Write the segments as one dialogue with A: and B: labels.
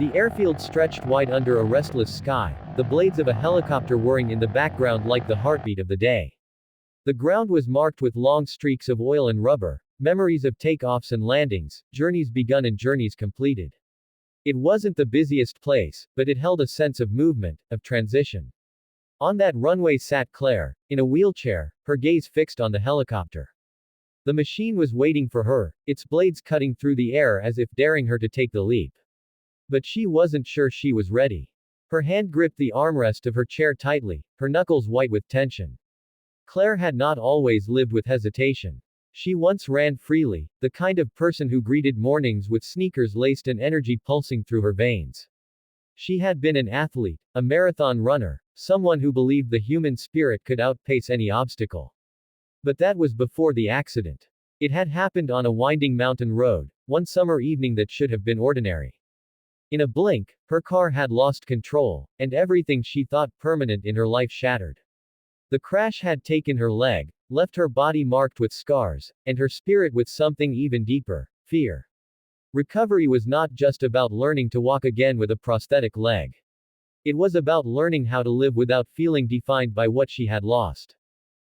A: The airfield stretched wide under a restless sky, the blades of a helicopter whirring in the background like the heartbeat of the day. The ground was marked with long streaks of oil and rubber, memories of takeoffs and landings, journeys begun and journeys completed. It wasn't the busiest place, but it held a sense of movement, of transition. On that runway sat Claire, in a wheelchair, her gaze fixed on the helicopter. The machine was waiting for her, its blades cutting through the air as if daring her to take the leap. But she wasn't sure she was ready. Her hand gripped the armrest of her chair tightly, her knuckles white with tension. Claire had not always lived with hesitation. She once ran freely, the kind of person who greeted mornings with sneakers laced and energy pulsing through her veins. She had been an athlete, a marathon runner, someone who believed the human spirit could outpace any obstacle. But that was before the accident. It had happened on a winding mountain road, one summer evening that should have been ordinary. In a blink, her car had lost control, and everything she thought permanent in her life shattered. The crash had taken her leg, left her body marked with scars, and her spirit with something even deeper, fear. Recovery was not just about learning to walk again with a prosthetic leg. It was about learning how to live without feeling defined by what she had lost.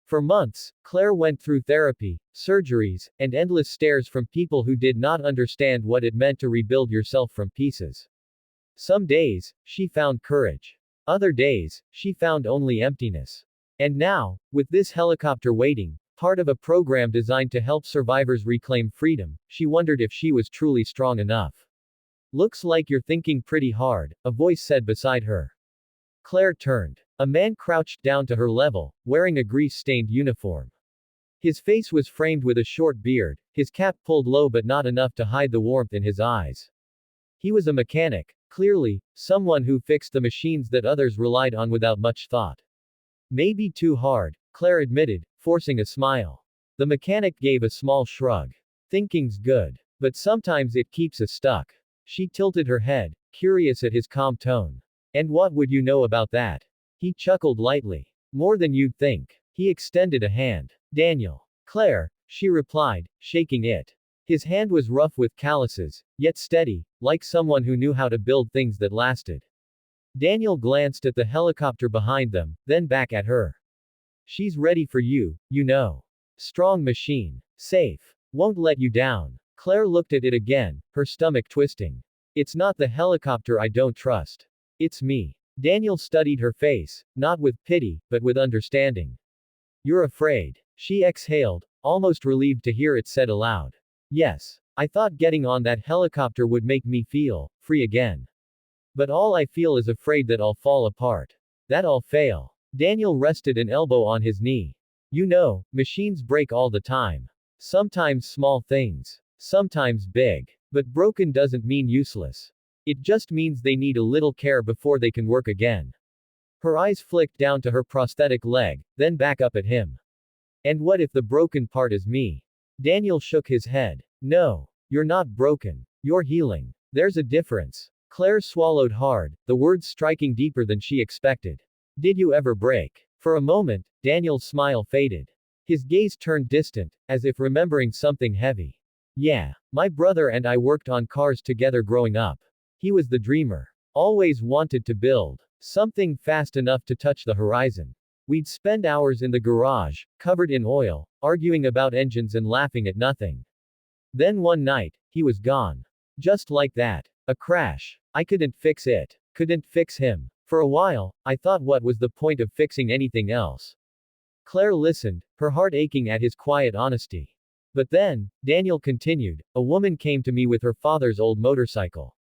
A: For months, Claire went through therapy, surgeries, and endless stares from people who did not understand what it meant to rebuild yourself from pieces. Some days, she found courage. Other days, she found only emptiness. And now, with this helicopter waiting, part of a program designed to help survivors reclaim freedom, she wondered if she was truly strong enough. "Looks like you're thinking pretty hard," a voice said beside her. Claire turned. A man crouched down to her level, wearing a grease-stained uniform. His face was framed with a short beard, his cap pulled low but not enough to hide the warmth in his eyes. He was a mechanic, clearly, someone who fixed the machines that others relied on without much thought. "Maybe too hard," Claire admitted, forcing a smile. The mechanic gave a small shrug. "Thinking's good. But sometimes it keeps us stuck." She tilted her head, curious at his calm tone. "And what would you know about that?" He chuckled lightly. "More than you'd think." He extended a hand. "Daniel." "Claire," she replied, shaking it. His hand was rough with calluses, yet steady, like someone who knew how to build things that lasted. Daniel glanced at the helicopter behind them, then back at her. "She's ready for you, you know. Strong machine. Safe. Won't let you down." Claire looked at it again, her stomach twisting. "It's not the helicopter I don't trust. It's me." Daniel studied her face, not with pity, but with understanding. "You're afraid." She exhaled, almost relieved to hear it said aloud. "Yes. I thought getting on that helicopter would make me feel free again. But all I feel is afraid that I'll fall apart. That I'll fail." Daniel rested an elbow on his knee. "You know, machines break all the time. Sometimes small things. Sometimes big. But broken doesn't mean useless. It just means they need a little care before they can work again." Her eyes flicked down to her prosthetic leg, then back up at him. "And what if the broken part is me?" Daniel shook his head. "No. You're not broken. You're healing. There's a difference." Claire swallowed hard, the words striking deeper than she expected. "Did you ever break?" For a moment, Daniel's smile faded. His gaze turned distant, as if remembering something heavy. "Yeah. My brother and I worked on cars together growing up. He was the dreamer. Always wanted to build something fast enough to touch the horizon. We'd spend hours in the garage, covered in oil, arguing about engines and laughing at nothing. Then one night, he was gone. Just like that. A crash. I couldn't fix it. Couldn't fix him. For a while, I thought, what was the point of fixing anything else?" Claire listened, her heart aching at his quiet honesty. "But then," Daniel continued, "a woman came to me with her father's old motorcycle.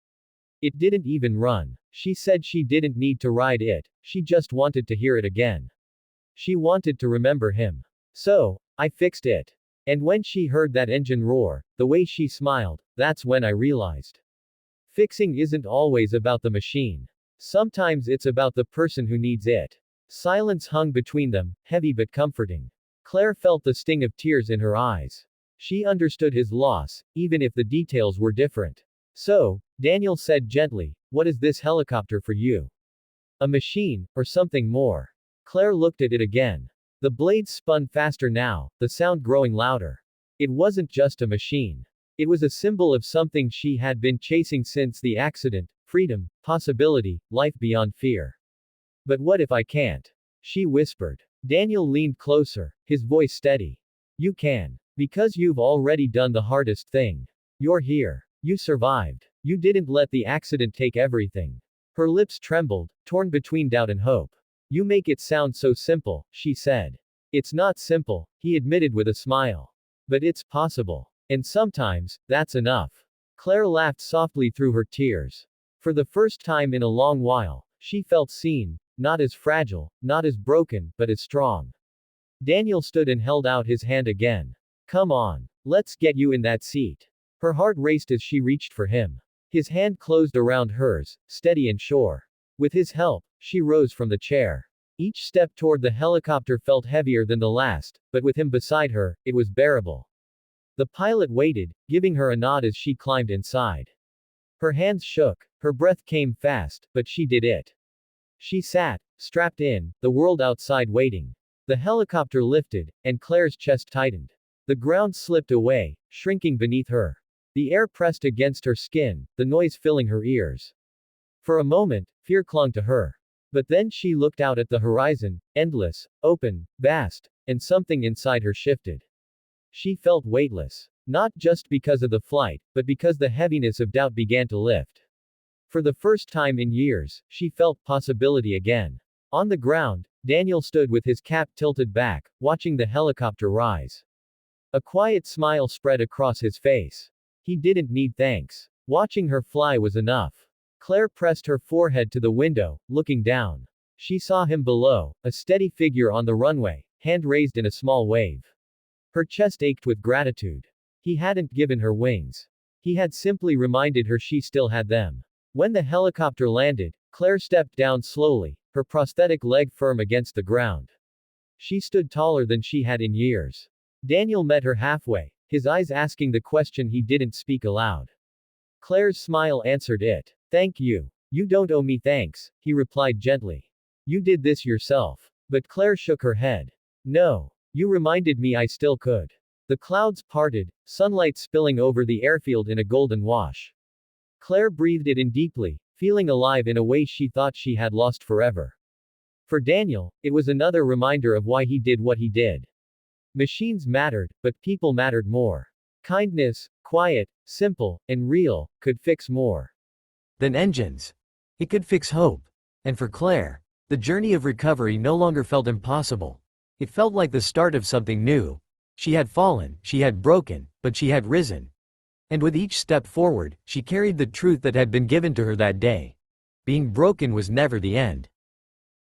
A: It didn't even run. She said she didn't need to ride it, she just wanted to hear it again. She wanted to remember him. So, I fixed it. And when she heard that engine roar, the way she smiled, that's when I realized. Fixing isn't always about the machine. Sometimes it's about the person who needs it." Silence hung between them, heavy but comforting. Claire felt the sting of tears in her eyes. She understood his loss, even if the details were different. "So," Daniel said gently, "what is this helicopter for you? A machine, or something more?" Claire looked at it again. The blades spun faster now, the sound growing louder. It wasn't just a machine. It was a symbol of something she had been chasing since the accident, freedom, possibility, life beyond fear. But what if I can't? She whispered. Daniel leaned closer, his voice steady. You can. Because you've already done the hardest thing. You're here. You survived. You didn't let the accident take everything. Her lips trembled, torn between doubt and hope. You make it sound so simple, she said. It's not simple, he admitted with a smile. But it's possible. And sometimes, that's enough. Claire laughed softly through her tears. For the first time in a long while, she felt seen, not as fragile, not as broken, but as strong. Daniel stood and held out his hand again. Come on. Let's get you in that seat. Her heart raced as she reached for him. His hand closed around hers, steady and sure. With his help, she rose from the chair. Each step toward the helicopter felt heavier than the last, but with him beside her, it was bearable. The pilot waited, giving her a nod as she climbed inside. Her hands shook, her breath came fast, but she did it. She sat, strapped in, the world outside waiting. The helicopter lifted, and Claire's chest tightened. The ground slipped away, shrinking beneath her. The air pressed against her skin, the noise filling her ears. For a moment, fear clung to her. But then she looked out at the horizon, endless, open, vast, and something inside her shifted. She felt weightless. Not just because of the flight, but because the heaviness of doubt began to lift. For the first time in years, she felt possibility again. On the ground, Daniel stood with his cap tilted back, watching the helicopter rise. A quiet smile spread across his face. He didn't need thanks. Watching her fly was enough. Claire pressed her forehead to the window, looking down. She saw him below, a steady figure on the runway, hand raised in a small wave. Her chest ached with gratitude. He hadn't given her wings. He had simply reminded her she still had them. When the helicopter landed, Claire stepped down slowly, her prosthetic leg firm against the ground. She stood taller than she had in years. Daniel met her halfway, his eyes asking the question he didn't speak aloud. Claire's smile answered it. Thank you. You don't owe me thanks, he replied gently. You did this yourself. But Claire shook her head. No. You reminded me I still could. The clouds parted, sunlight spilling over the airfield in a golden wash. Claire breathed it in deeply, feeling alive in a way she thought she had lost forever. For Daniel, it was another reminder of why he did what he did. Machines mattered, but people mattered more. Kindness, quiet, simple, and real, could fix more than engines. It could fix hope. And for Claire, the journey of recovery no longer felt impossible. It felt like the start of something new. She had fallen, she had broken, but she had risen. And with each step forward, she carried the truth that had been given to her that day. Being broken was never the end.